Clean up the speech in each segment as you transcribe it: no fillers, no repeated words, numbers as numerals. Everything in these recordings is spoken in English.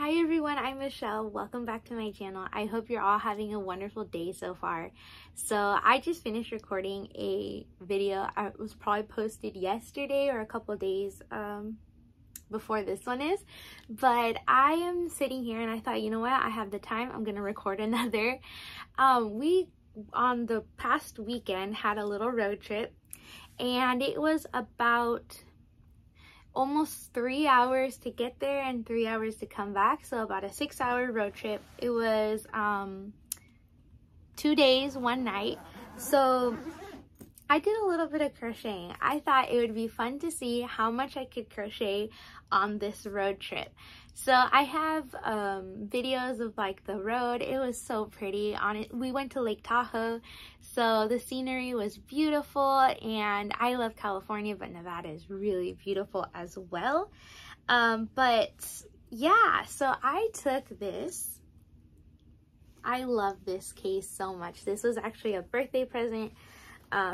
Hi everyone, I'm Michelle. Welcome back to my channel. I hope you're all having a wonderful day so far. So I just finished recording a video. It was probably posted yesterday or a couple days before this one is. But I am sitting here and I thought, you know what? I have the time. I'm going to record another. We, on the past weekend, had a little road trip. And it was about almost 3 hours to get there and 3 hours to come back, so about a 6-hour road trip. It was 2 days, 1 night. So I did a little bit of crocheting. I thought it would be fun to see how much I could crochet on this road trip. So I have videos of like the road. It was so pretty. We went to Lake Tahoe, so the scenery was beautiful, and I love California, but Nevada is really beautiful as well. But yeah, so I took this. I love this case so much. This was actually a birthday present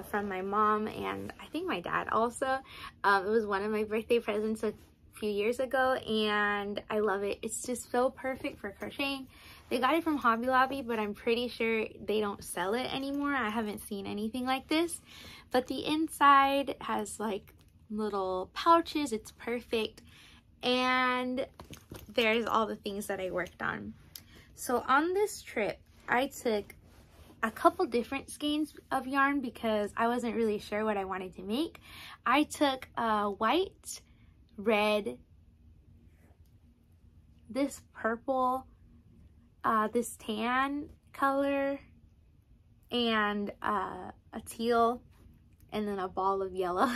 from my mom and I think my dad also. It was one of my birthday presents a few years ago, and I love it. It's just so perfect for crocheting. They got it from Hobby Lobby, but I'm pretty sure they don't sell it anymore. I haven't seen anything like this. But the inside has like little pouches. It's perfect. And there's all the things that I worked on. So on this trip, I took a couple different skeins of yarn because I wasn't really sure what I wanted to make. I took white, red, this purple, this tan color, and a teal, and then a ball of yellow.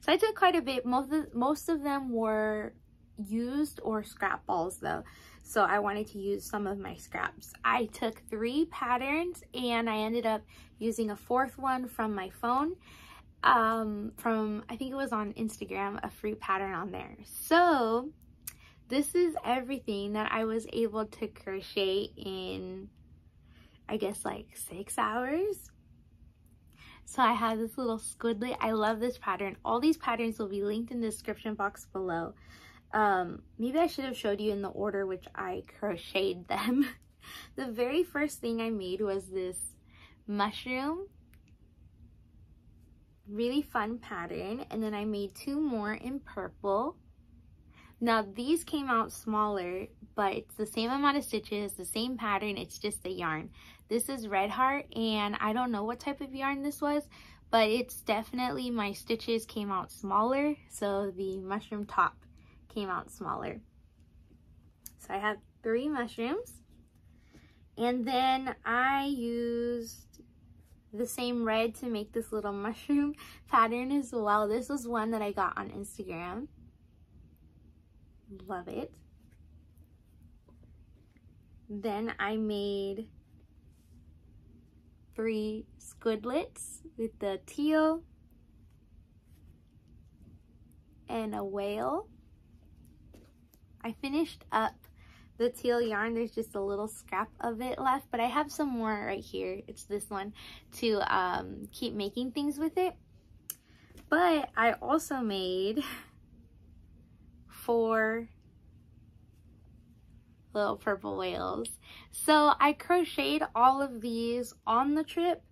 So I took quite a bit. Most of them were used or scrap balls though, so I wanted to use some of my scraps. I took 3 patterns and I ended up using a 4th one from my phone, from I think it was on Instagram, a free pattern on there. So this is everything that I was able to crochet in, I guess, like 6 hours. So I have this little squidlet. I love this pattern. All these patterns will be linked in the description box below. Maybe I should have showed you in the order which I crocheted them. The very first thing I made was this mushroom, really fun pattern, and then I made 2 more in purple. Now these came out smaller, but it's the same amount of stitches, the same pattern, it's just the yarn. This is Red Heart, and I don't know what type of yarn this was, but it's definitely, my stitches came out smaller, so the mushroom top came out smaller. So I have 3 mushrooms, and then I used the same red to make this little mushroom pattern as well. This was one that I got on Instagram. Love it. Then I made 3 squidlets with the teal and a whale. I finished up the teal yarn. There's just a little scrap of it left, but I have some more right here. It's this one to keep making things with it. But I also made 4 little purple whales. So I crocheted all of these on the trip,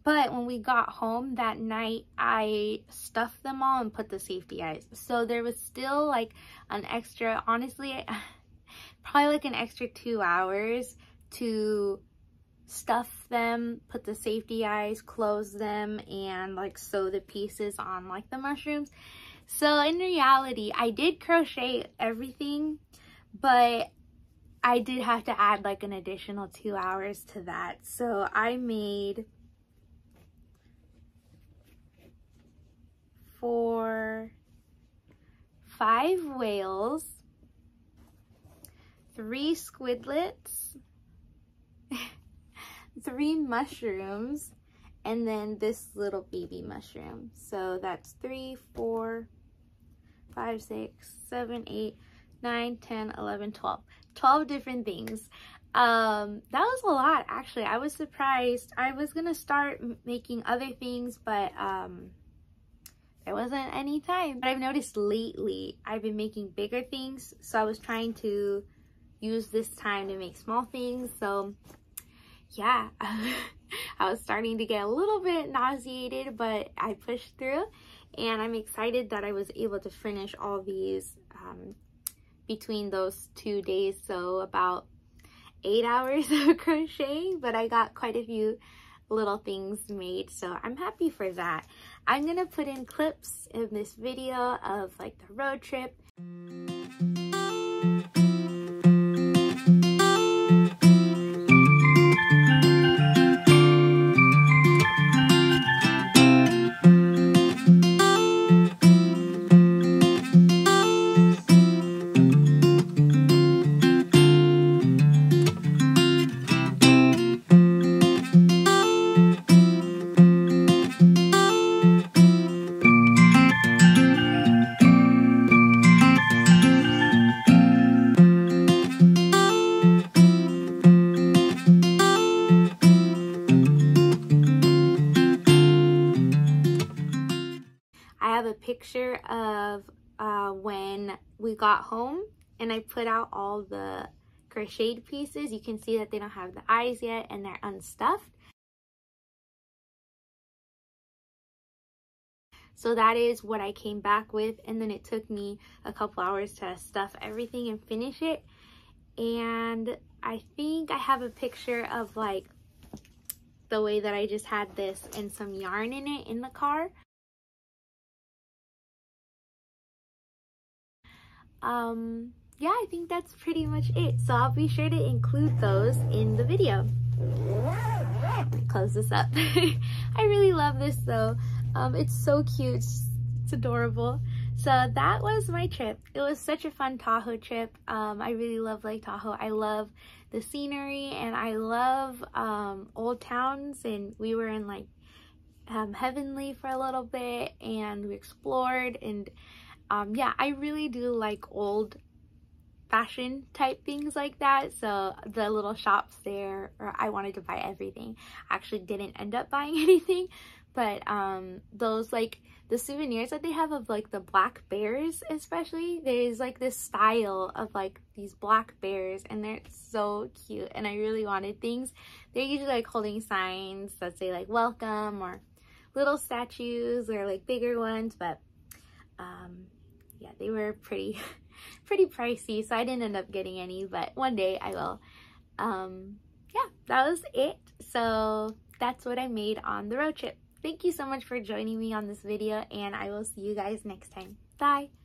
but when we got home that night, I stuffed them all and put the safety eyes. So there was still like an extra, honestly, probably like an extra 2 hours to stuff them, put the safety eyes, close them, and like sew the pieces on like the mushrooms. So in reality, I did crochet everything, but I did have to add like an additional 2 hours to that. So I made 5 whales, 3 squidlets, 3 mushrooms, and then this little baby mushroom. So that's 3, 4, 5, 6, 7, 8, 9, 10, 11, 12. 12 different things. That was a lot, actually. I was surprised. I was gonna start making other things, but there wasn't any time. But I've noticed lately I've been making bigger things, so I was trying to use this time to make small things. So yeah, I was starting to get a little bit nauseated, but I pushed through, and I'm excited that I was able to finish all these between those 2 days. So about 8 hours of crocheting, but I got quite a few little things made, so I'm happy for that. I'm gonna put in clips in this video of like the road trip. Picture of when we got home and I put out all the crocheted pieces. You can see that they don't have the eyes yet and they're unstuffed. So that is what I came back with, and then it took me a couple hours to stuff everything and finish it. And I think I have a picture of like the way that I just had this and some yarn in it in the car. Yeah, I think that's pretty much it. So I'll be sure to include those in the video. Let me close this up. I really love this though. It's so cute. It's adorable. So that was my trip. It was such a fun Tahoe trip. I really love Lake Tahoe. I love the scenery and I love old towns, and we were in like Heavenly for a little bit and we explored, and yeah, I really do like old fashion type things like that. So the little shops there, or I wanted to buy everything. I actually didn't end up buying anything, but those like the souvenirs that they have of like the black bears, especially, there's like this style of like these black bears and they're so cute, and I really wanted things. They're usually like holding signs that say like welcome, or little statues, or like bigger ones, but yeah, they were pretty pricey, so I didn't end up getting any, but one day I will. Yeah, that was it. So that's what I made on the road trip. Thank you so much for joining me on this video, and I will see you guys next time. Bye!